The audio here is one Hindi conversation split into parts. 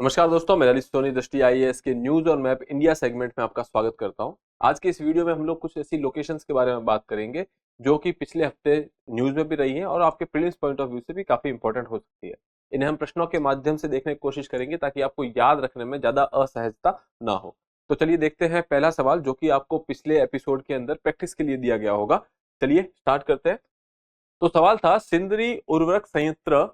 नमस्कार दोस्तों, मेरा सोनी दृष्टि आईएएस के न्यूज और मैप इंडिया सेगमेंट में आपका स्वागत करता हूं। आज के इस वीडियो में हम लोग कुछ ऐसी लोकेशंस के बारे में बात करेंगे जो कि पिछले हफ्ते न्यूज में भी रही हैं और आपके प्रीलिम्स पॉइंट ऑफ व्यू से भी काफी इंपॉर्टेंट हो सकती है। इन्हें हम प्रश्नों के माध्यम से देखने की कोशिश करेंगे ताकि आपको याद रखने में ज्यादा असहजता ना हो। तो चलिए देखते हैं पहला सवाल, जो कि आपको पिछले एपिसोड के अंदर प्रैक्टिस के लिए दिया गया होगा। चलिए स्टार्ट करते हैं। तो सवाल था, सिंदरी उर्वरक संयंत्र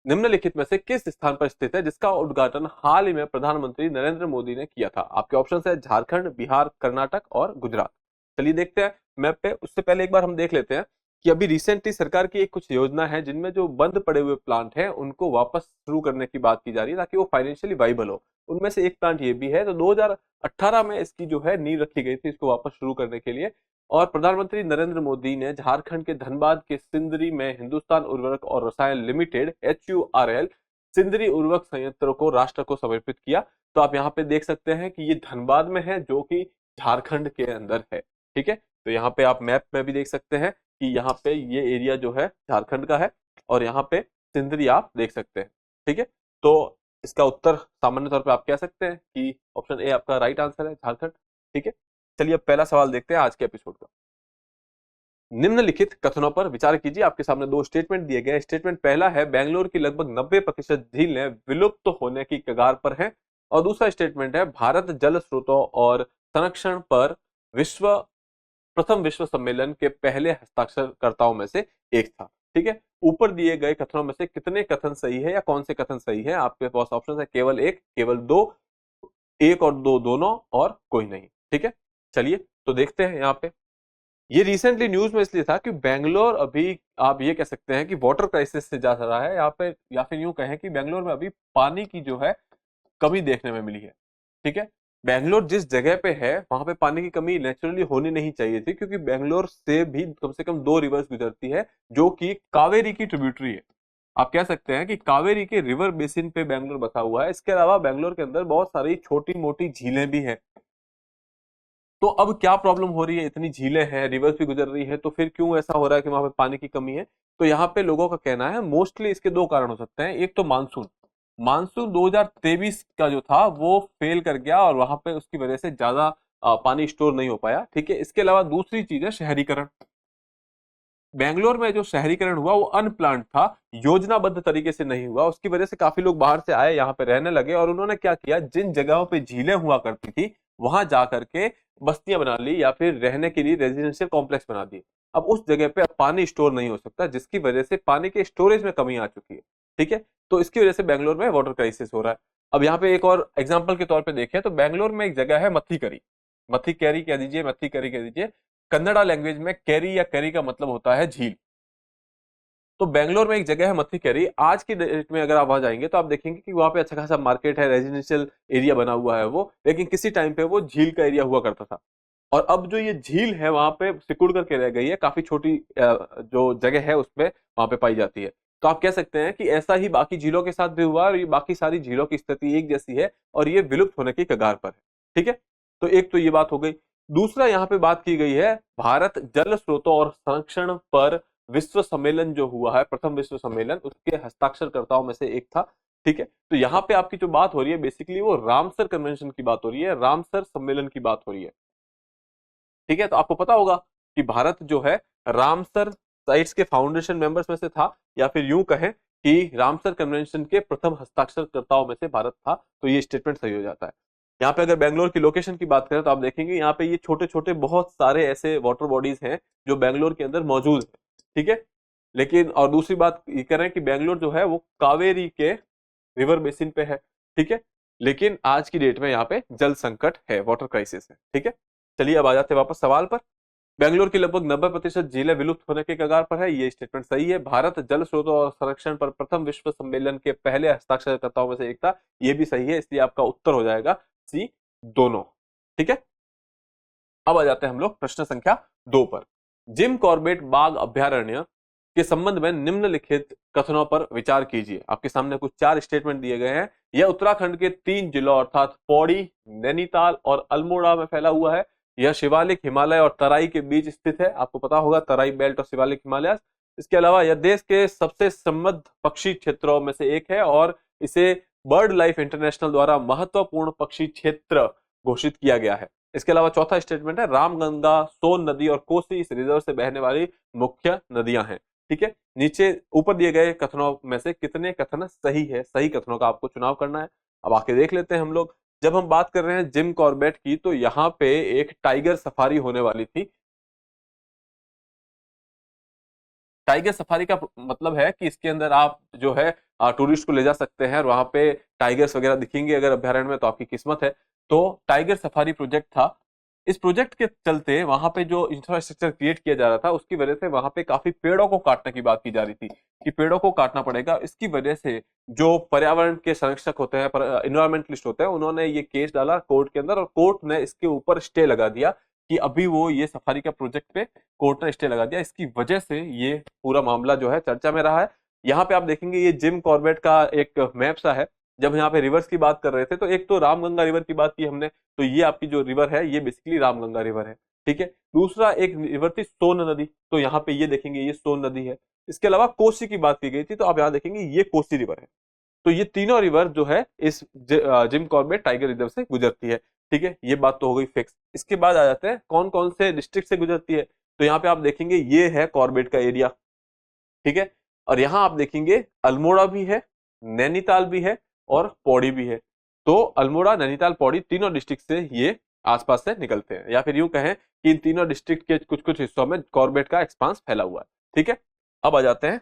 निम्नलिखित में से किस स्थान पर स्थित है जिसका उद्घाटन हाल ही में प्रधानमंत्री नरेंद्र मोदी ने किया था? आपके ऑप्शन है झारखंड, बिहार, कर्नाटक और गुजरात। चलिए देखते हैं मैप पे। उससे पहले एक बार हम देख लेते हैं कि अभी रिसेंटली सरकार की एक कुछ योजना है जिनमें जो बंद पड़े हुए प्लांट हैं उनको वापस शुरू करने की बात की जा रही है ताकि वो फाइनेंशियली वाइबल हो। उनमें से एक प्लांट ये भी है। तो 2018 में इसकी जो है नींव रखी गई थी इसको वापस शुरू करने के लिए, और प्रधानमंत्री नरेंद्र मोदी ने झारखंड के धनबाद के सिंदरी में हिंदुस्तान उर्वरक और रसायन लिमिटेड HURL सिंदरी उर्वरक संयंत्र को राष्ट्र को समर्पित किया। तो आप यहाँ पे देख सकते हैं कि ये धनबाद में है जो कि झारखंड के अंदर है। ठीक है, तो यहाँ पे आप मैप में भी देख सकते हैं कि यहाँ पे ये एरिया जो है झारखंड का है और यहाँ पे सिंदरी आप देख सकते हैं। ठीक है, तो इसका उत्तर सामान्य तौर पे आप कह सकते हैं कि ऑप्शन ए आपका राइट आंसर है, झारखंड। ठीक है, चलिए अब पहला सवाल देखते हैं आज के एपिसोड का। निम्नलिखित कथनों पर विचार कीजिए। आपके सामने दो स्टेटमेंट दिए गए। स्टेटमेंट पहला है, बेंगलोर की लगभग 90% झीलें विलुप्त होने की कगार पर हैं, और दूसरा स्टेटमेंट है, भारत जल स्रोतों और संरक्षण पर प्रथम विश्व सम्मेलन के पहले हस्ताक्षरकर्ताओं में से एक था। ठीक है, ऊपर दिए गए कथनों में से कितने कथन सही है या कौन से कथन सही है? आपके पास ऑप्शन है केवल एक, केवल दो, एक और दो दोनों, और कोई नहीं। ठीक है, चलिए तो देखते हैं। यहाँ पे ये रिसेंटली न्यूज में इसलिए था कि बेंगलोर अभी आप ये कह सकते हैं कि वाटर क्राइसिस से जा रहा है यहाँ पे, या फिर यूं कहें कि बेंगलोर में अभी पानी की जो है कमी देखने में मिली है। ठीक है, बेंगलोर जिस जगह पे है वहां पे पानी की कमी नेचुरली होनी नहीं चाहिए थी, क्योंकि बेंगलोर से भी कम से कम दो रिवर्स गुजरती है जो कि कावेरी की ट्रिब्यूटरी है। आप कह सकते हैं कि कावेरी के रिवर बेसिन पे बेंगलोर बसा हुआ है। इसके अलावा बेंगलोर के अंदर बहुत सारी छोटी मोटी झीलें भी हैं। तो अब क्या प्रॉब्लम हो रही है? इतनी झीलें हैं, रिवर्स भी गुजर रही है, तो फिर क्यों ऐसा हो रहा है कि वहां पे पानी की कमी है? तो यहाँ पे लोगों का कहना है मोस्टली इसके दो कारण हो सकते हैं। एक तो मानसून। मानसून 2023 का जो था वो फेल कर गया और वहां पे उसकी वजह से ज्यादा पानी स्टोर नहीं हो पाया। ठीक है, इसके अलावा दूसरी चीज है शहरीकरण। बेंगलोर में जो शहरीकरण हुआ वो अनप्लान्ड था, योजनाबद्ध तरीके से नहीं हुआ। उसकी वजह से काफी लोग बाहर से आए, यहाँ पे रहने लगे, और उन्होंने क्या किया, जिन जगहों पे झीलें हुआ करती थी वहां जा करके बस्तियां बना ली या फिर रहने के लिए रेजिडेंशियल कॉम्प्लेक्स बना दिए। अब उस जगह पे अब पानी स्टोर नहीं हो सकता, जिसकी वजह से पानी के स्टोरेज में कमी आ चुकी है। ठीक है, तो इसकी वजह से बेंगलोर में वाटर क्राइसिस हो रहा है। अब यहाँ पे एक और एग्जाम्पल के तौर पर देखें तो बेंगलोर में एक जगह है मथीकरी। मथीकरी कह दीजिए, मथीकरी कह दीजिए। कन्नड़ा लैंग्वेज में कैरी या कैरी का मतलब होता है झील। तो बेंगलोर में एक जगह है मथीकरी। आज की डेट में अगर आप वहां जाएंगे तो आप देखेंगे कि वहां पे अच्छा खासा मार्केट है, रेजिडेंशियल एरिया बना हुआ है वो, लेकिन किसी टाइम पे वो झील का एरिया हुआ करता था। और अब जो ये झील है वहां पे सिकुड़ करके रह गई है, काफी छोटी जो जगह है उसमें वहां पे पाई जाती है। तो आप कह सकते हैं कि ऐसा ही बाकी झीलों के साथ भी हुआ, और ये बाकी सारी झीलों की स्थिति एक जैसी है और ये विलुप्त होने की कगार पर है। ठीक है, तो एक तो ये बात हो गई। दूसरा यहाँ पे बात की गई है, भारत जल स्रोतों और संरक्षण पर विश्व सम्मेलन जो हुआ है, प्रथम विश्व सम्मेलन, उसके हस्ताक्षरकर्ताओं में से एक था। ठीक है, तो यहाँ पे आपकी जो बात हो रही है बेसिकली वो रामसर कन्वेंशन की बात हो रही है, रामसर सम्मेलन की बात हो रही है। ठीक है, तो आपको पता होगा कि भारत जो है रामसर साइट्स के फाउंडेशन मेंबर्स में से था, या फिर यूं कहें कि रामसर कन्वेंशन के प्रथम हस्ताक्षरकर्ताओं में से भारत था। तो ये स्टेटमेंट सही हो जाता है। यहाँ पे अगर बेंगलोर की लोकेशन की बात करें तो आप देखेंगे यहाँ पे ये छोटे छोटे बहुत सारे ऐसे वाटर बॉडीज हैं जो बेंगलोर के अंदर मौजूद है। ठीक है, लेकिन और दूसरी बात ये कह रहे हैं कि बेंगलोर जो है वो कावेरी के रिवर बेसिन पे है। ठीक है, लेकिन आज की डेट में यहाँ पे जल संकट है, वाटर क्राइसिस है। ठीक है, चलिए अब आ जाते हैं वापस सवाल पर। बेंगलोर की लगभग 90% झीलें विलुप्त होने के कगार पर है, ये स्टेटमेंट सही है। भारत जल स्रोतों और संरक्षण पर प्रथम विश्व सम्मेलन के पहले हस्ताक्षरकर्ताओं में से एक था, ये भी सही है, इसलिए आपका उत्तर हो जाएगा सी, दोनों। ठीक है, अब आ जाते हैं हम लोग प्रश्न संख्या 2 पर। जिम कॉर्बेट बाघ अभयारण्य के संबंध में निम्नलिखित कथनों पर विचार कीजिए। आपके सामने कुछ 4 स्टेटमेंट दिए गए हैं। यह उत्तराखंड के 3 जिलों अर्थात पौड़ी, नैनीताल और अल्मोड़ा में फैला हुआ है। यह शिवालिक, हिमालय और तराई के बीच स्थित है। आपको पता होगा तराई बेल्ट और शिवालिक हिमालय। इसके अलावा यह देश के सबसे समृद्ध पक्षी क्षेत्रों में से एक है और इसे बर्ड लाइफ इंटरनेशनल द्वारा महत्वपूर्ण पक्षी क्षेत्र घोषित किया गया है। इसके अलावा चौथा स्टेटमेंट है, रामगंगा, सोन नदी और कोसी इस रिजर्व से बहने वाली मुख्य नदियां हैं। ठीक है, नीचे ऊपर दिए गए कथनों में से कितने कथन सही है? सही कथनों का आपको चुनाव करना है। अब आके देख लेते हैं हम लोग। जब हम बात कर रहे हैं जिम कॉर्बेट की, तो यहाँ पे एक टाइगर सफारी होने वाली थी। टाइगर सफारी का मतलब है कि इसके अंदर आप जो है टूरिस्ट को ले जा सकते हैं और वहां पे टाइगर्स वगैरह दिखेंगे अगर अभ्यारण्य में, तो आपकी किस्मत है। तो टाइगर सफारी प्रोजेक्ट था। इस प्रोजेक्ट के चलते वहां पे जो इंफ्रास्ट्रक्चर क्रिएट किया जा रहा था, उसकी वजह से वहां पे काफी पेड़ों को काटने की बात की जा रही थी कि पेड़ों को काटना पड़ेगा। इसकी वजह से जो पर्यावरण के संरक्षक होते हैं, इन्वायरमेंटलिस्ट होते हैं, उन्होंने ये केस डाला कोर्ट के अंदर और कोर्ट ने इसके ऊपर स्टे लगा दिया कि अभी वो ये सफारी का प्रोजेक्ट पे कोर्ट ने स्टे लगा दिया। इसकी वजह से ये पूरा मामला जो है चर्चा में रहा है। यहाँ पे आप देखेंगे ये जिम कॉर्बेट का एक मैप सा है। जब यहाँ पे रिवर्स की बात कर रहे थे, तो एक तो रामगंगा रिवर की बात की हमने, तो ये आपकी जो रिवर है ये बेसिकली रामगंगा रिवर है। ठीक है, दूसरा एक रिवर थी सोन नदी, तो यहाँ पे ये देखेंगे ये सोन नदी है। इसके अलावा कोसी की बात की गई थी, तो आप यहाँ देखेंगे ये कोसी रिवर है। तो ये तीनों रिवर जो है इस जिम कॉर्बेट टाइगर रिजर्व से गुजरती है। ठीक है, ये बात तो हो गई फिक्स। इसके बाद आ जाते हैं कौन कौन से डिस्ट्रिक्ट से गुजरती है। तो यहाँ पे आप देखेंगे ये है कॉर्बेट का एरिया। ठीक है, और यहाँ आप देखेंगे अल्मोड़ा भी है, नैनीताल भी है और पौड़ी भी है। तो अल्मोड़ा, नैनीताल, पौड़ी तीनों डिस्ट्रिक्ट से ये आसपास से निकलते हैं, या फिर यूं कहें कि इन तीनों डिस्ट्रिक्ट के कुछ कुछ हिस्सों में कॉर्बेट का एक्सपांस फैला हुआ है। ठीक है, अब आ जाते हैं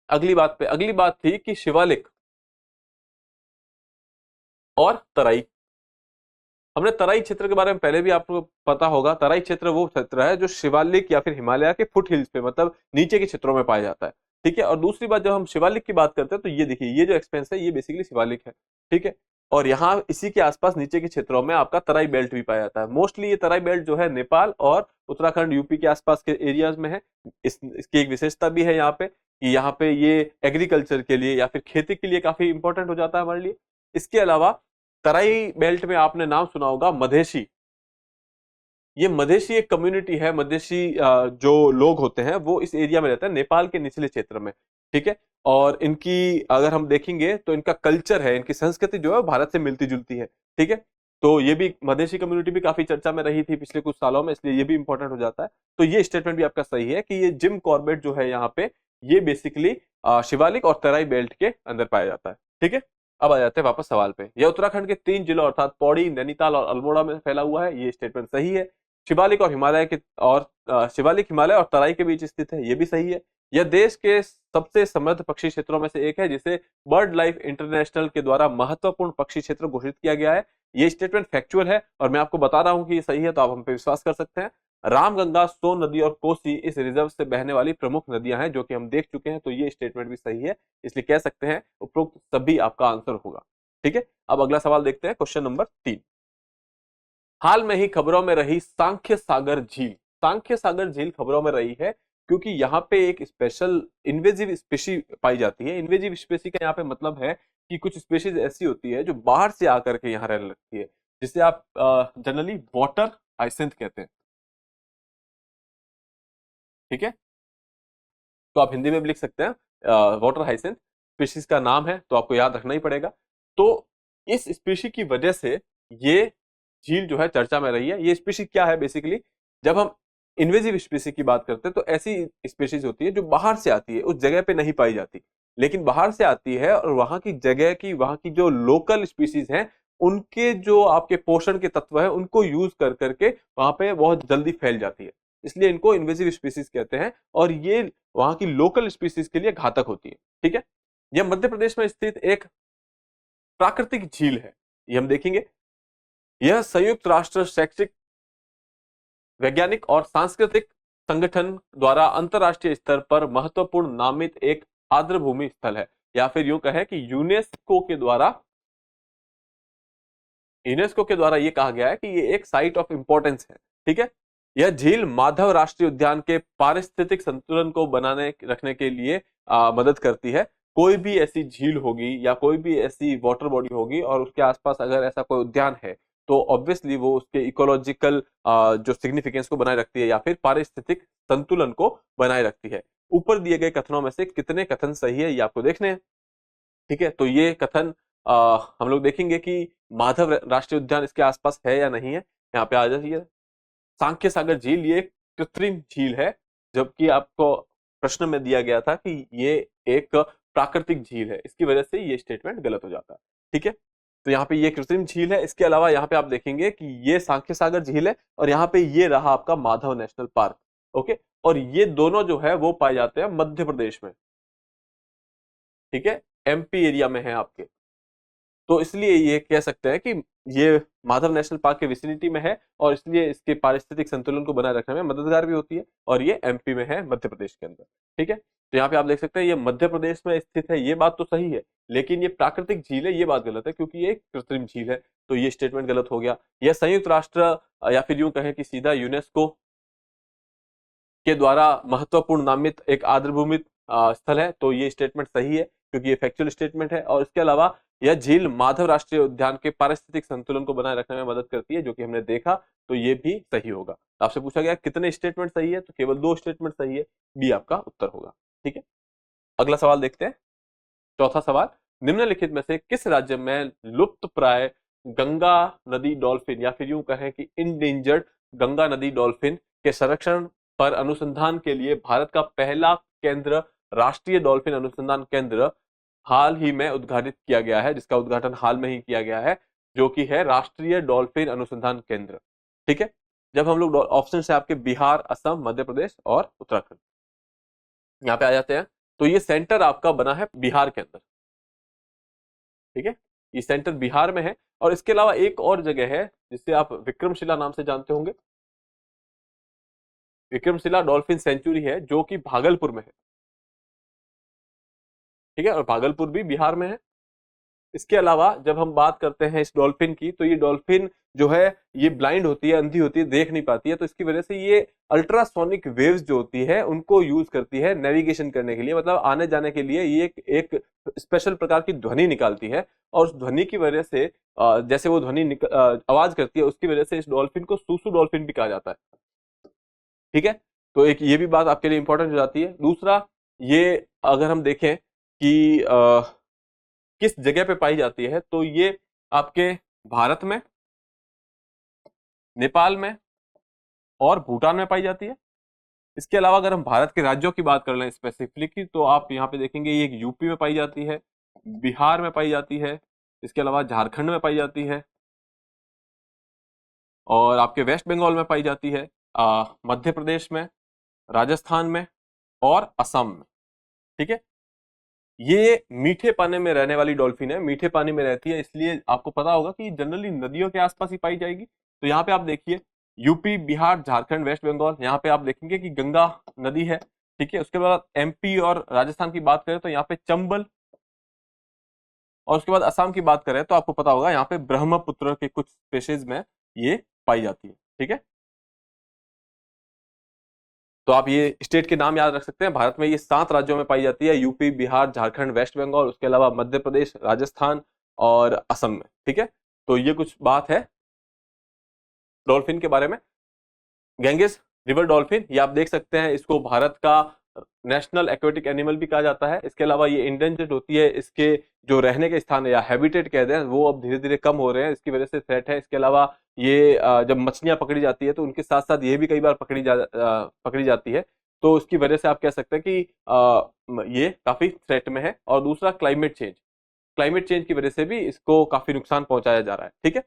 अगली बात पे। अगली बात थी कि शिवालिक और तराई। हमने तराई क्षेत्र के बारे में पहले भी आपको पता होगा। तराई क्षेत्र वो क्षेत्र है जो शिवालिक या फिर हिमालय के फुट हिल्स पे, मतलब नीचे के क्षेत्रों में पाया जाता है। ठीक है, और दूसरी बात, जब हम शिवालिक की बात करते हैं, तो ये देखिए ये जो एक्सपेंस है ये बेसिकली शिवालिक है। ठीक है, और यहाँ इसी के आसपास नीचे के क्षेत्रों में आपका तराई बेल्ट भी पाया जाता है। मोस्टली ये तराई बेल्ट जो है नेपाल और उत्तराखंड, यूपी के आसपास के एरियाज में है। इसकी एक विशेषता भी है यहाँ पे कि यहाँ पे ये एग्रीकल्चर के लिए या फिर खेती के लिए काफी इंपॉर्टेंट हो जाता है हमारे लिए। इसके अलावा तराई बेल्ट में आपने नाम सुना होगा मधेशी। ये मधेशी एक कम्युनिटी है। मधेशी जो लोग होते हैं वो इस एरिया में रहते हैं, नेपाल के निचले क्षेत्र में। ठीक है, और इनकी अगर हम देखेंगे तो इनका कल्चर है, इनकी संस्कृति जो है भारत से मिलती जुलती है। ठीक है, तो ये भी मधेशी कम्युनिटी भी काफी चर्चा में रही थी पिछले कुछ सालों में, इसलिए ये भी इंपॉर्टेंट हो जाता है। तो ये स्टेटमेंट भी आपका सही है कि ये जिम कॉर्बेट जो है यहाँ पे ये बेसिकली शिवालिक और तराई बेल्ट के अंदर पाया जाता है। ठीक है, अब आ जाते हैं वापस सवाल पे। यह उत्तराखंड के 3 जिलों अर्थात पौड़ी, नैनीताल और अल्मोड़ा में फैला हुआ है। ये स्टेटमेंट सही है। शिवालिक और हिमालय के और शिवालिक हिमालय और तराई के बीच स्थित है, ये भी सही है। यह देश के सबसे समृद्ध पक्षी क्षेत्रों में से एक है, जिसे बर्ड लाइफ इंटरनेशनल के द्वारा महत्वपूर्ण पक्षी क्षेत्र घोषित किया गया है। ये स्टेटमेंट फैक्चुअल है और मैं आपको बता रहा हूं कि ये सही है, तो आप हम पे विश्वास कर सकते हैं। रामगंगा, सोन नदी और कोसी इस रिजर्व से बहने वाली प्रमुख नदियां हैं, जो कि हम देख चुके हैं, तो ये स्टेटमेंट भी सही है। इसलिए कह सकते हैं उपरोक्त सभी आपका आंसर होगा। ठीक है, अब अगला सवाल देखते हैं, क्वेश्चन नंबर 3। हाल में ही खबरों में रही सांख्य सागर झील। सांख्य सागर झील खबरों में रही है क्योंकि यहाँ पे एक स्पेशल इन्वेजिव स्पेशी पाई जाती है। इन्वेजिव स्पेशी का यहाँ पे मतलब है कि कुछ स्पेशीज ऐसी होती है जो बाहर से आकर के यहाँ रहने लगती है, जिसे आप जनरली वाटर हाइसिंथ कहते हैं। ठीक है, तो आप हिंदी में भी लिख सकते हैं वाटर हाइसिंथ स्पीशीज का नाम है, तो आपको याद रखना ही पड़ेगा। तो इस स्पीशी की वजह से ये झील जो है चर्चा में रही है। ये स्पीशी क्या है बेसिकली, जब हम इन्वेजिव स्पीशी की बात करते हैं तो ऐसी स्पीशीज होती है जो बाहर से आती है, उस जगह पे नहीं पाई जाती, लेकिन बाहर से आती है और वहां की जगह की, वहां की जो लोकल स्पीशीज हैं, उनके जो आपके पोषण के तत्व है उनको यूज कर करके वहां पे बहुत जल्दी फैल जाती है, इसलिए इनको इन्वेजिव स्पीशीज कहते हैं। और ये वहां की लोकल स्पीशीज के लिए घातक होती है। ठीक है, यह मध्य प्रदेश में स्थित एक प्राकृतिक झील है, ये हम देखेंगे। यह संयुक्त राष्ट्र शैक्षिक, वैज्ञानिक और सांस्कृतिक संगठन द्वारा अंतरराष्ट्रीय स्तर पर महत्वपूर्ण नामित एक आर्द्रभूमि स्थल है, या फिर यूं कहें कि यूनेस्को के द्वारा यह कहा गया है कि ये एक साइट ऑफ इंपॉर्टेंस है। ठीक है, यह झील माधव राष्ट्रीय उद्यान के पारिस्थितिक संतुलन को बनाने रखने के लिए मदद करती है। कोई भी ऐसी झील होगी या कोई भी ऐसी वाटर बॉडी होगी और उसके आसपास अगर ऐसा कोई उद्यान है, तो ऑब्वियसली वो उसके इकोलॉजिकल जो सिग्निफिकेंस को बनाए रखती है या फिर पारिस्थितिक संतुलन को बनाए रखती है। ऊपर दिए गए कथनों में से कितने कथन सही है, ये आपको देखने हैं। ठीक है, तो ये कथन हम लोग देखेंगे कि माधव राष्ट्रीय उद्यान इसके आसपास है या नहीं है। यहाँ पे आ जाइए, सांख्य सागर झील ये एक कृत्रिम झील है, जबकि आपको प्रश्न में दिया गया था कि ये एक प्राकृतिक झील है, इसकी वजह से ये स्टेटमेंट गलत हो जाता है। ठीक है, तो यहाँ पे ये कृत्रिम झील है। इसके अलावा यहाँ पे आप देखेंगे कि ये सांख्य सागर झील है और यहाँ पे ये रहा आपका माधव नेशनल पार्क। ओके, और ये दोनों जो है वो पाए जाते हैं मध्य प्रदेश में। ठीक है, एमपी एरिया में है आपके, तो इसलिए ये कह सकते हैं कि ये माधव नेशनल पार्क के विसिनिटी में है और इसलिए इसके पारिस्थितिक संतुलन को बनाए रखने में मददगार भी होती है, और ये एमपी में है, मध्य प्रदेश के अंदर। ठीक है, तो यहाँ पे आप देख सकते हैं ये मध्य प्रदेश में स्थित है, ये बात तो सही है, लेकिन ये प्राकृतिक झील है, ये बात गलत है, क्योंकि ये कृत्रिम झील है, तो ये स्टेटमेंट गलत हो गया। यह संयुक्त राष्ट्र या फिर यूं कहें कि सीधा यूनेस्को के द्वारा महत्वपूर्ण नामित एक आर्द्रभूमि स्थल है, तो ये स्टेटमेंट सही है क्योंकि ये फैक्चुअल स्टेटमेंट है। और इसके अलावा यह झील माधव राष्ट्रीय उद्यान के पारिस्थितिक संतुलन को बनाए रखने में मदद करती है, जो कि हमने देखा, तो ये भी सही होगा। आपसे पूछा गया कितने स्टेटमेंट सही है, तो केवल 2 स्टेटमेंट सही है, बी आपका उत्तर होगा। ठीक है, अगला सवाल देखते हैं। चौथा सवाल, निम्नलिखित में से किस राज्य में लुप्त प्राय गंगा नदी डॉल्फिन या फिर यूं कहें कि इंडेंजर्ड गंगा नदी डॉल्फिन के संरक्षण पर अनुसंधान के लिए भारत का पहला केंद्र, राष्ट्रीय डॉल्फिन अनुसंधान केंद्र, हाल ही में उद्घाटित किया गया है, जिसका उद्घाटन हाल में ही किया गया है, जो कि है राष्ट्रीय डॉल्फिन अनुसंधान केंद्र। ठीक है, जब हम लोग ऑप्शन है आपके बिहार, असम, मध्य प्रदेश और उत्तराखंड, यहाँ पे आ जाते हैं, तो ये सेंटर आपका बना है बिहार के अंदर। ठीक है, ये सेंटर बिहार में है। और इसके अलावा एक और जगह है जिसे आप विक्रमशिला नाम से जानते होंगे, विक्रमशिला डॉल्फिन सेंचुरी है, जो कि भागलपुर में है। ठीक है, और भागलपुर भी बिहार में है। इसके अलावा जब हम बात करते हैं इस डॉल्फिन की, तो ये डॉल्फिन जो है ये ब्लाइंड होती है, अंधी होती है, देख नहीं पाती है, तो इसकी वजह से ये अल्ट्रासोनिक वेव्स जो होती है उनको यूज करती है नेविगेशन करने के लिए, मतलब आने जाने के लिए ये एक स्पेशल प्रकार की ध्वनि निकालती है, और उस ध्वनि की वजह से जैसे वो ध्वनि आवाज करती है, उसकी वजह से इस डॉल्फिन को सूसू डॉल्फिन भी कहा जाता है। ठीक है, तो एक ये भी बात आपके लिए इंपॉर्टेंट हो जाती है। दूसरा, ये अगर हम देखें कि किस जगह पे पाई जाती है, तो ये आपके भारत में, नेपाल में और भूटान में पाई जाती है। इसके अलावा अगर हम भारत के राज्यों की बात कर लें स्पेसिफिकली, तो आप यहाँ पे देखेंगे ये यूपी में पाई जाती है, बिहार में पाई जाती है, इसके अलावा झारखंड में पाई जाती है, और आपके वेस्ट बंगाल में पाई जाती है, मध्य प्रदेश में, राजस्थान में और असम में। ठीक है, ये मीठे पानी में रहने वाली डॉल्फिन है, मीठे पानी में रहती है, इसलिए आपको पता होगा कि जनरली नदियों के आसपास ही पाई जाएगी। तो यहाँ पे आप देखिए यूपी, बिहार, झारखंड, वेस्ट बंगाल, यहाँ पे आप देखेंगे कि गंगा नदी है। ठीक है, उसके बाद एमपी और राजस्थान की बात करें तो यहाँ पे चंबल, और उसके बाद असम की बात करें तो आपको पता होगा यहाँ पे ब्रह्मपुत्र के कुछ स्पेशीज में ये पाई जाती है। ठीक है, तो आप ये स्टेट के नाम याद रख सकते हैं। भारत में ये 7 राज्यों में पाई जाती है, यूपी, बिहार, झारखंड, वेस्ट बंगाल, उसके अलावा मध्य प्रदेश, राजस्थान और असम में। ठीक है, तो ये कुछ बात है डॉल्फिन के बारे में। गैंजेस रिवर डॉल्फिन, ये आप देख सकते हैं, इसको भारत का नेशनल एक्वेटिक एनिमल भी कहा जाता है। इसके अलावा ये इंडेंजर्ड होती है, इसके जो रहने के स्थान है या हैबिटेट कहते हैं वो अब धीरे धीरे कम हो रहे हैं, इसकी वजह से थ्रेट है। इसके अलावा ये जब मछलियां पकड़ी जाती है तो उनके साथ साथ ये भी कई बार पकड़ी जाती है, तो उसकी वजह से आप कह सकते हैं कि ये काफी थ्रेट में है। और दूसरा, क्लाइमेट चेंज की वजह से भी इसको काफी नुकसान पहुंचाया जा रहा है। ठीक है,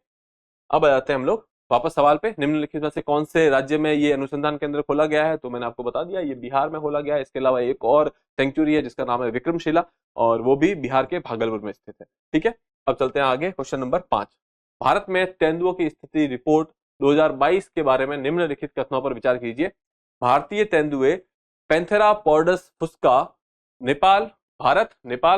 अब आ जाते हैं हम लोग वापस सवाल पे। निम्नलिखित में से कौन से राज्य में ये अनुसंधान केंद्र खोला गया है, तो मैंने आपको बता दिया ये बिहार में खोला गया है। इसके अलावा एक और सेंचुरी है जिसका नाम है विक्रमशिला, और वो भी बिहार के भागलपुर में स्थित है। ठीक है, अब चलते हैं आगे, क्वेश्चन नंबर 5। भारत में तेंदुओं की स्थिति रिपोर्ट 2022 के बारे में निम्नलिखित कथनों पर विचार कीजिए। भारतीय तेंदुए पैंथेरा पॉर्डस फुस्का नेपाल,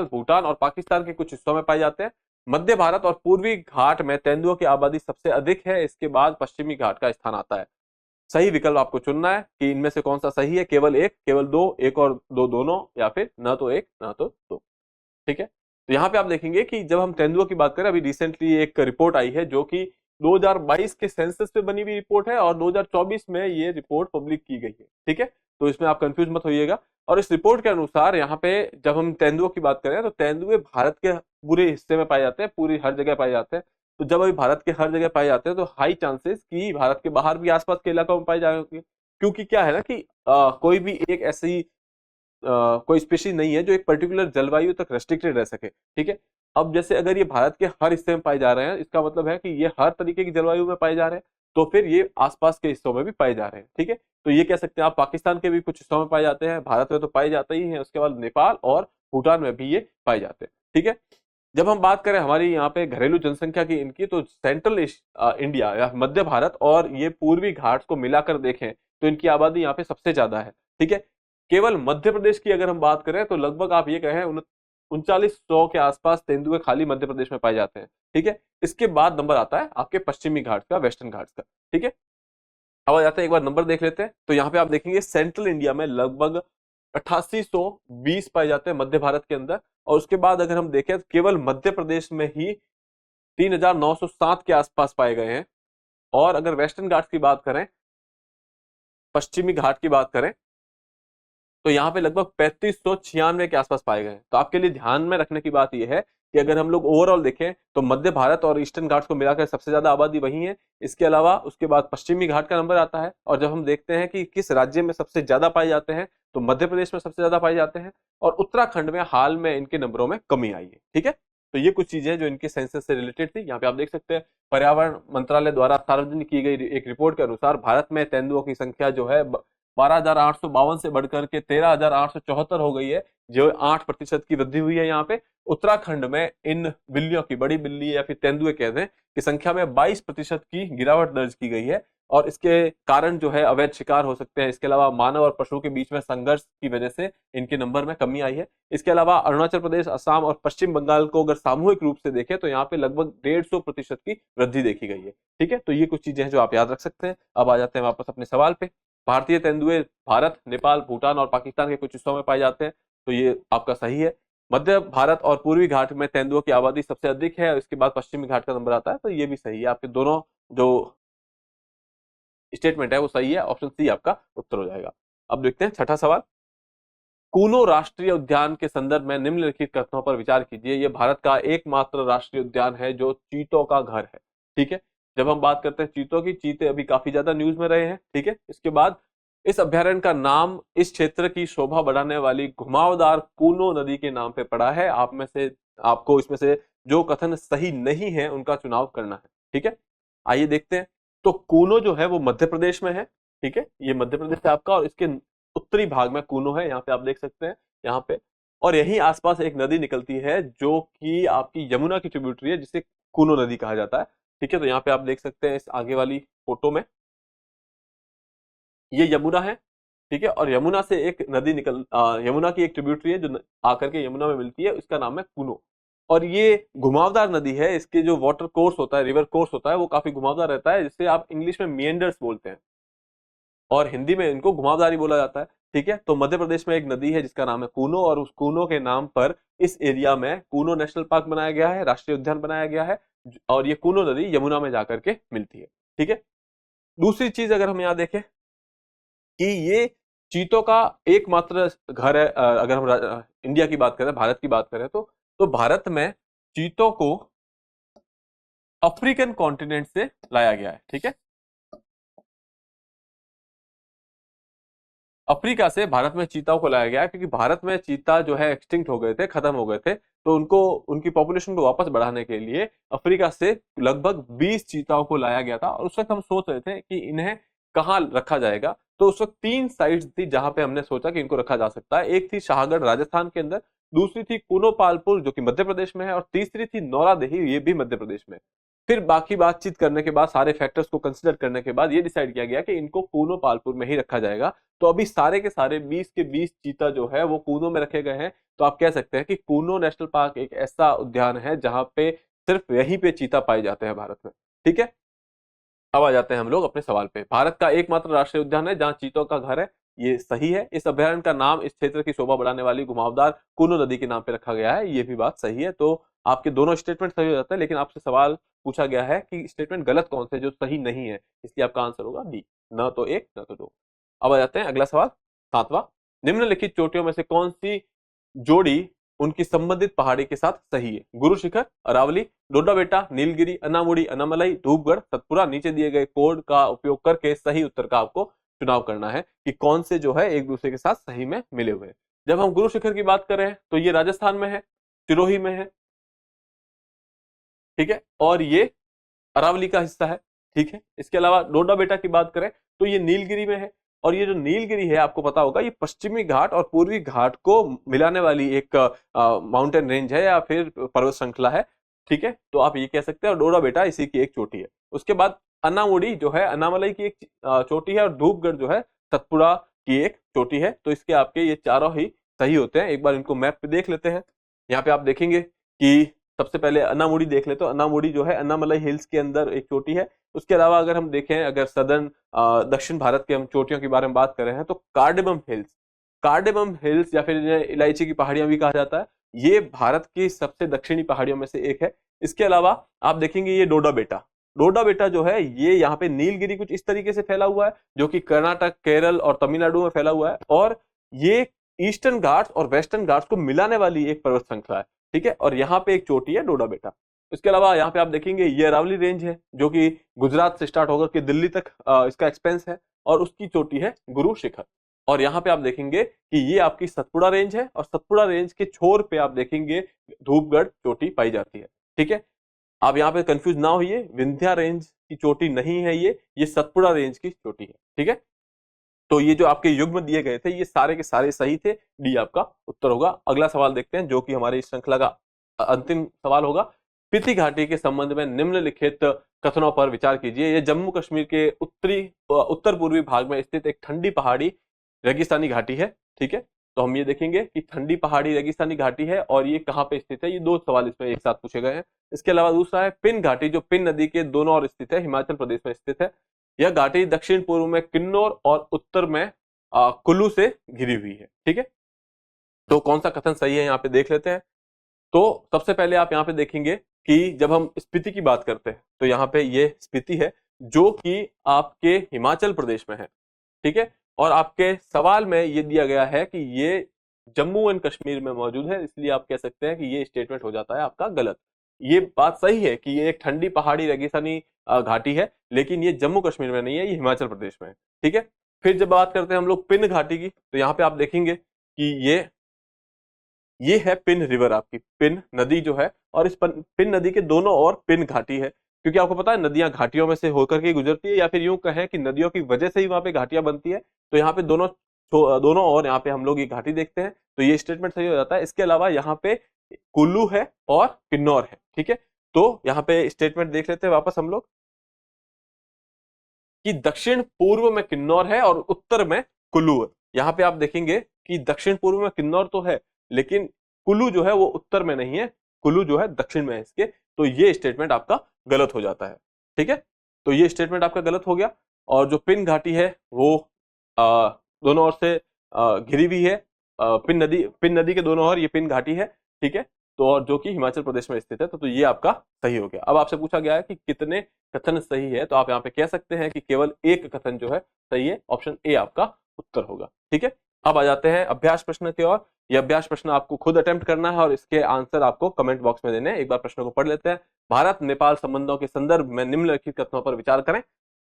भूटान और पाकिस्तान के कुछ हिस्सों में पाए जाते हैं। मध्य भारत और पूर्वी घाट में तेंदुओं की आबादी सबसे अधिक है, इसके बाद पश्चिमी घाट का स्थान आता है। सही विकल्प आपको चुनना है कि इनमें से कौन सा सही है, केवल एक, केवल दो, एक और दो दोनों, या फिर न तो एक न तो दो। ठीक है, तो यहाँ पे आप देखेंगे कि जब हम तेंदुओं की बात करें, अभी रिसेंटली एक रिपोर्ट आई है जो कि 2022 के सेंसस पे बनी हुई रिपोर्ट है और 2024 में ये रिपोर्ट पब्लिक की गई है। ठीक है, तो इसमें आप कंफ्यूज मत होइएगा। और इस रिपोर्ट के अनुसार यहाँ पे जब हम तेंदुओं की बात करें तो तेंदुए भारत के पूरे हिस्से में पाए जाते हैं, पूरी हर जगह पाए जाते हैं। तो जब अभी भारत के हर जगह पाए जाते हैं तो हाई चांसेस कि भारत के बाहर भी आसपास के इलाकों में पाए जाएंगे, क्योंकि क्या है ना कि कोई भी एक ऐसी कोई स्पीशीज नहीं है जो एक पर्टिकुलर जलवायु तक रेस्ट्रिक्टेड रह सके। ठीक है, अब जैसे अगर ये भारत के हर हिस्से में पाए जा रहे हैं, इसका मतलब है कि ये हर तरीके की जलवायु में पाए जा रहे हैं, तो फिर ये आसपास के हिस्सों में भी पाए जा रहे हैं। ठीक है, तो ये कह सकते हैं आप पाकिस्तान के भी कुछ हिस्सों में पाए जाते हैं, भारत में तो पाए जाते ही हैं, उसके बाद नेपाल और भूटान में भी ये पाए जाते हैं। ठीक है, जब हम बात करें हमारी यहाँ पे घरेलू जनसंख्या की इनकी, तो सेंट्रल इंडिया या मध्य भारत और ये पूर्वी घाट को मिलाकर देखें तो इनकी आबादी यहाँ पे सबसे ज्यादा है। ठीक है, केवल मध्य प्रदेश की अगर हम बात करें तो लगभग आप ये कहें 3900 के आसपास तेंदुए खाली मध्य प्रदेश में पाए जाते हैं। ठीक है, इसके बाद नंबर आता है आपके पश्चिमी घाट का, वेस्टर्न घाट का। ठीक है, अब आ जाते हैं, एक बार नंबर देख लेते हैं। तो यहाँ पे आप देखेंगे सेंट्रल इंडिया में लगभग 8820 पाए जाते हैं मध्य भारत के अंदर, और उसके बाद अगर हम देखें तो केवल मध्य प्रदेश में ही 3907 के आसपास पाए गए हैं। और अगर वेस्टर्न घाट की बात करें, पश्चिमी घाट की बात करें, तो यहाँ पे लगभग 3596 के आसपास पाए गए हैं। तो आपके लिए ध्यान में रखने की बात यह है कि अगर हम लोग ओवरऑल देखें तो मध्य भारत और ईस्टर्न घाट को मिलाकर सबसे ज्यादा आबादी वही है। इसके अलावा उसके बाद पश्चिमी घाट का नंबर आता है, और जब हम देखते हैं कि किस राज्य में सबसे ज्यादा पाए जाते हैं तो मध्य प्रदेश में सबसे ज्यादा पाए जाते हैं, और उत्तराखंड में हाल में इनके नंबरों में कमी आई है। ठीक है, तो ये कुछ चीजें जो इनके सेंसस से रिलेटेड थी। यहाँ पे आप देख सकते हैं पर्यावरण मंत्रालय द्वारा सार्वजनिक की गई एक रिपोर्ट के अनुसार भारत में तेंदुओं की संख्या जो है 12,852 से बढ़कर के 13,874 हो गई है, जो 8% की वृद्धि हुई है। यहाँ पे उत्तराखंड में इन बिल्लियों की, बड़ी बिल्ली या फिर तेंदुए कहते हैं, की संख्या में 22% की गिरावट दर्ज की गई है, और इसके कारण जो है अवैध शिकार हो सकते हैं। इसके अलावा मानव और पशु के बीच में संघर्ष की वजह से इनके नंबर में कमी आई है। इसके अलावा अरुणाचल प्रदेश, असम और पश्चिम बंगाल को अगर सामूहिक रूप से देखें तो यहाँ पे लगभग 150% की वृद्धि देखी गई है। ठीक है, तो ये कुछ चीजें हैं जो आप याद रख सकते हैं। अब आ जाते हैं वापस अपने सवाल पे। भारतीय तेंदुए भारत, नेपाल, भूटान और पाकिस्तान के कुछ हिस्सों में पाए जाते हैं, तो ये आपका सही है। मध्य भारत और पूर्वी घाट में तेंदुओं की आबादी सबसे अधिक है, इसके बाद पश्चिमी घाट का नंबर आता है, तो ये भी सही है। आपके दोनों जो स्टेटमेंट है वो सही है, ऑप्शन सी आपका उत्तर हो जाएगा। अब देखते हैं छठा सवाल। कूनो राष्ट्रीय उद्यान के संदर्भ में निम्नलिखित कथनों पर विचार कीजिए। यह भारत का एकमात्र राष्ट्रीय उद्यान है जो चीतों का घर है। ठीक है, जब हम बात करते हैं चीतों की, चीते अभी काफी ज्यादा न्यूज में रहे हैं। ठीक है, इसके बाद इस अभ्यारण्य का नाम इस क्षेत्र की शोभा बढ़ाने वाली घुमावदार कूनो नदी के नाम पे पड़ा है। आप में से आपको इसमें से जो कथन सही नहीं है उनका चुनाव करना है। ठीक है, आइए देखते हैं। तो कूनो जो है वो मध्य प्रदेश में है। ठीक है, ये मध्य प्रदेश है आपका, और इसके उत्तरी भाग में कूनो है, यहाँ पे आप देख सकते हैं यहाँ पे। और यहीं आसपास एक नदी निकलती है जो कि आपकी यमुना की ट्रिब्यूटरी है, जिसे कूनो नदी कहा जाता है। ठीक है, तो यहाँ पे आप देख सकते हैं इस आगे वाली फोटो में, ये यमुना है। ठीक है, और यमुना से एक नदी यमुना की एक ट्रिब्यूटरी है जो आकर के यमुना में मिलती है, उसका नाम है कूनो। और ये घुमावदार नदी है, इसके जो वाटर कोर्स होता है, रिवर कोर्स होता है, वो काफी घुमावदार रहता है, जिसे आप इंग्लिश में मिएंडर्स बोलते हैं और हिंदी में इनको घुमावदारी बोला जाता है। ठीक है, तो मध्य प्रदेश में एक नदी है जिसका नाम है कूनो, और उस कूनो के नाम पर इस एरिया में कूनो नेशनल पार्क बनाया गया है, राष्ट्रीय उद्यान बनाया गया है, और ये कूनो नदी यमुना में जाकर के मिलती है। ठीक है, दूसरी चीज अगर हम यहाँ देखें कि ये चीतों का एकमात्र घर है। अगर हम इंडिया की बात करें, भारत की बात करें, तो भारत में चीतों को अफ्रीकन कॉन्टिनेंट से लाया गया है। ठीक है, अफ्रीका से भारत में चीताओं को लाया गया है, क्योंकि भारत में चीता जो है एक्सटिंक्ट हो गए थे, खत्म हो गए थे, तो उनको, उनकी पॉपुलेशन को वापस बढ़ाने के लिए अफ्रीका से लगभग 20 चीताओं को लाया गया था। और उस वक्त हम सोच रहे थे कि इन्हें कहाँ रखा जाएगा, तो उस वक्त 3 साइट्स थी जहां पे हमने सोचा कि इनको रखा जा सकता है। एक थी शाहगढ़ राजस्थान के अंदर, दूसरी थी कूनो पालपुर जो कि मध्य प्रदेश में है, और तीसरी थी नौरादेही, ये भी मध्य प्रदेश में। फिर बाकी बातचीत करने के बाद, सारे फैक्टर्स को कंसिडर करने के बाद ये डिसाइड किया गया कि इनको कूनो पालपुर में ही रखा जाएगा। तो अभी सारे के सारे 20 के 20 चीता जो है वो कूनो में रखे गए हैं। तो आप कह सकते हैं कि कूनो नेशनल पार्क एक ऐसा उद्यान है जहां पे सिर्फ यहीं पे चीता पाए जाते हैं भारत में। ठीक है, अब आ जाते हैं हम लोग अपने सवाल पे। भारत का एकमात्र राष्ट्रीय उद्यान है जहां चीतों का घर है, ये सही है। इस अभ्यारण्य का नाम इस क्षेत्र की शोभा बढ़ाने वाली घुमावदार कुनो नदी के नाम पे रखा गया है, ये भी बात सही है। तो आपके दोनों स्टेटमेंट सही हो जाते हैं, लेकिन आपसे सवाल पूछा गया है कि स्टेटमेंट गलत कौन से जो सही नहीं है, इसलिए आपका आंसर होगा डी, न तो एक न तो दो। अब आ जाते हैं अगला सवाल, सातवां। निम्नलिखित चोटियों में से कौन सी जोड़ी उनकी संबंधित पहाड़ी के साथ सही है? गुरु शिखर, अरावली, डोडा बेटा, नीलगिरी, अन्नामुड़ी, अन्नामलई, धूपगढ़, सतपुड़ा। नीचे दिए गए कोड का उपयोग करके सही उत्तर का आपको चुनाव करना है कि कौन से जो है एक दूसरे के साथ सही में मिले हुए हैं। जब हम गुरु शिखर की बात कर रहे हैं तो ये राजस्थान में है, सिरोही में है, ठीक है, और ये अरावली का हिस्सा है, ठीक है। इसके अलावा डोडा बेटा की बात करें तो ये नीलगिरी में है, और ये जो नीलगिरी है आपको पता होगा ये पश्चिमी घाट और पूर्वी घाट को मिलाने वाली एक माउंटेन रेंज है या फिर पर्वत श्रृंखला है, ठीक है। तो आप ये कह सकते हैं, और डोडा बेटा इसी की एक चोटी है। उसके बाद अन्नामुड़ी जो है अन्नामलई की एक चोटी है, और धूपगढ़ जो है सतपुड़ा की एक चोटी है। तो इसके आपके ये चारों ही सही होते हैं। एक बार इनको मैप पे देख लेते हैं। यहाँ पे आप देखेंगे कि सबसे पहले अन्नामुड़ी देख ले, तो अन्नामुड़ी जो है अन्नामलई हिल्स के अंदर एक चोटी है। उसके अलावा अगर हम देखें, अगर सदर्न दक्षिण भारत के हम चोटियों के बारे में बात कर रहे हैं तो कार्डेमम हिल्स या फिर इलायची की पहाड़ियां भी कहा जाता है, ये भारत की सबसे दक्षिणी पहाड़ियों में से एक है। इसके अलावा आप देखेंगे ये डोडा बेटा जो है ये यहाँ पे नीलगिरी कुछ इस तरीके से फैला हुआ है, जो कि कर्नाटक, केरल और तमिलनाडु में फैला हुआ है, और ये ईस्टर्न घाट्स और वेस्टर्न घाट्स को मिलाने वाली एक पर्वत श्रृंखला है, ठीक है। और यहाँ पे एक चोटी है डोडा बेटा। इसके अलावा यहाँ पे आप देखेंगे ये अरावली रेंज है, जो कि गुजरात से स्टार्ट होकर के दिल्ली तक इसका एक्सपेंस है, और उसकी चोटी है गुरु शिखर। और यहाँ पे आप देखेंगे कि ये आपकी सतपुड़ा रेंज है, और सतपुड़ा रेंज के छोर पे आप देखेंगे धूपगढ़ चोटी पाई जाती है, ठीक है। आप यहाँ पे कंफ्यूज ना होइए, विंध्या रेंज की चोटी नहीं है ये सतपुड़ा रेंज की चोटी है, ठीक है। तो ये जो आपके युग्म दिए गए थे ये सारे के सारे सही थे, डी आपका उत्तर होगा। अगला सवाल देखते हैं, जो कि हमारी इस श्रृंखला का अंतिम सवाल होगा। स्पीति घाटी के संबंध में निम्नलिखित कथनों पर विचार कीजिए। ये जम्मू कश्मीर के उत्तर पूर्वी भाग में स्थित एक ठंडी पहाड़ी रेगिस्तानी घाटी है, ठीक है। तो हम ये देखेंगे कि ठंडी पहाड़ी रेगिस्तानी घाटी है, और ये कहाँ पे स्थित है। ये दो सवाल इसमें एक साथ पूछे गए हैं। इसके अलावा दूसरा है पिन घाटी, जो पिन नदी के दोनों ओर स्थित है, हिमाचल प्रदेश में स्थित है। यह घाटी दक्षिण पूर्व में किन्नौर और उत्तर में कुल्लू से घिरी हुई है, ठीक है। तो कौन सा कथन सही है यहाँ पे देख लेते हैं। तो सबसे पहले आप यहाँ पे देखेंगे कि जब हम स्पीति की बात करते हैं तो यहाँ पे ये स्पीति है, जो कि आपके हिमाचल प्रदेश में है, ठीक है। और आपके सवाल में ये दिया गया है कि ये जम्मू एंड कश्मीर में मौजूद है, इसलिए आप कह सकते हैं कि ये स्टेटमेंट हो जाता है आपका गलत। ये बात सही है कि ये एक ठंडी पहाड़ी रेगिस्तानी घाटी है, लेकिन ये जम्मू कश्मीर में नहीं है, ये हिमाचल प्रदेश में है, ठीक है। फिर जब बात करते हैं हम लोग पिन घाटी की, तो यहाँ पे आप देखेंगे कि ये है पिन रिवर, आपकी पिन नदी जो है, और इस पिन नदी के दोनों ओर पिन घाटी है, क्योंकि आपको पता है नदियां घाटियों में से होकर के गुजरती है, या फिर यूं कहें कि नदियों की वजह से ही वहां पे घाटियां बनती है। तो यहाँ पे दोनों ओर यहाँ पे हम लोग ये घाटी देखते हैं, तो ये स्टेटमेंट सही हो जाता है। इसके अलावा यहाँ पे कुल्लू है और किन्नौर है, ठीक है। तो यहाँ पे स्टेटमेंट देख लेते हैं वापस हम लोग कि दक्षिण पूर्व में किन्नौर है और उत्तर में कुल्लू है। यहाँ पे आप देखेंगे कि दक्षिण पूर्व में किन्नौर तो है, लेकिन कुल्लू जो है वो उत्तर में नहीं है, कुल्लू जो है दक्षिण में है इसके। तो ये स्टेटमेंट आपका गलत हो जाता है, ठीक है। तो ये स्टेटमेंट आपका गलत हो गया। और जो पिन घाटी है वो दोनों ओर से घिरी हुई है, पिन नदी के दोनों ओर ये पिन घाटी है, ठीक है। तो और जो कि हिमाचल प्रदेश में स्थित है, तो ये आपका सही हो गया। अब आपसे पूछा गया है कि कितने कथन सही है, तो आप यहाँ पे कह सकते हैं कि केवल एक कथन जो है सही है, ऑप्शन ए आपका उत्तर होगा, ठीक है। अब आ जाते हैं अभ्यास प्रश्न की ओर। यह अभ्यास प्रश्न आपको खुद अटेम्प्ट करना है और इसके आंसर आपको कमेंट बॉक्स में देने हैं। एक बार प्रश्न को पढ़ लेते हैं। भारत नेपाल संबंधों के संदर्भ में निम्नलिखित कथनों पर विचार करें।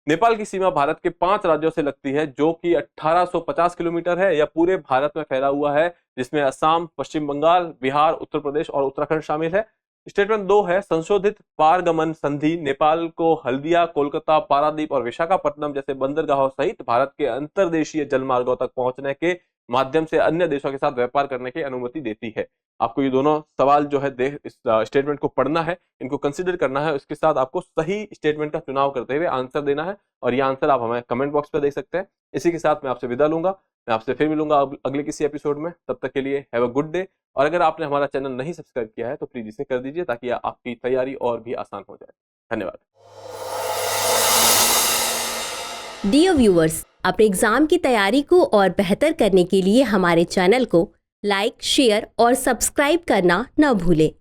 नेपाल की सीमा भारत के 5 राज्यों से लगती है, जो कि 1850 किलोमीटर है। यह पूरे भारत में फैला हुआ है, जिसमें असम, पश्चिम बंगाल, बिहार, उत्तर प्रदेश और उत्तराखंड शामिल है। स्टेटमेंट 2 है, संशोधित पारगमन संधि नेपाल को हल्दिया, कोलकाता, पारादीप और विशाखापट्टनम जैसे बंदरगाहों सहित भारत के अंतर्देशीय जलमार्गों तक पहुंचने के माध्यम से अन्य देशों के साथ व्यापार करने की अनुमति देती है। आपको ये दोनों सवाल जो है इस स्टेटमेंट को पढ़ना है, इनको कंसिडर करना है, उसके साथ आपको सही स्टेटमेंट का चुनाव करते हुए आंसर देना है, और ये आंसर आप हमें कमेंट बॉक्स पर दे सकते हैं। इसी के साथ मैं आपसे विदा लूंगा। मैं आपसे फिर मिलूंगा अगले किसी एपिसोड में। तब तक के लिए हैव अ गुड डे। और अगर आपने हमारा चैनल नहीं सब्सक्राइब किया है तो प्लीज इसे कर दीजिए, ताकि आपकी तैयारी और भी आसान हो जाए। धन्यवाद। डियर व्यूअर्स, अपने एग्जाम की तैयारी को और बेहतर करने के लिए हमारे चैनल को लाइक, शेयर और सब्सक्राइब करना न भूलें।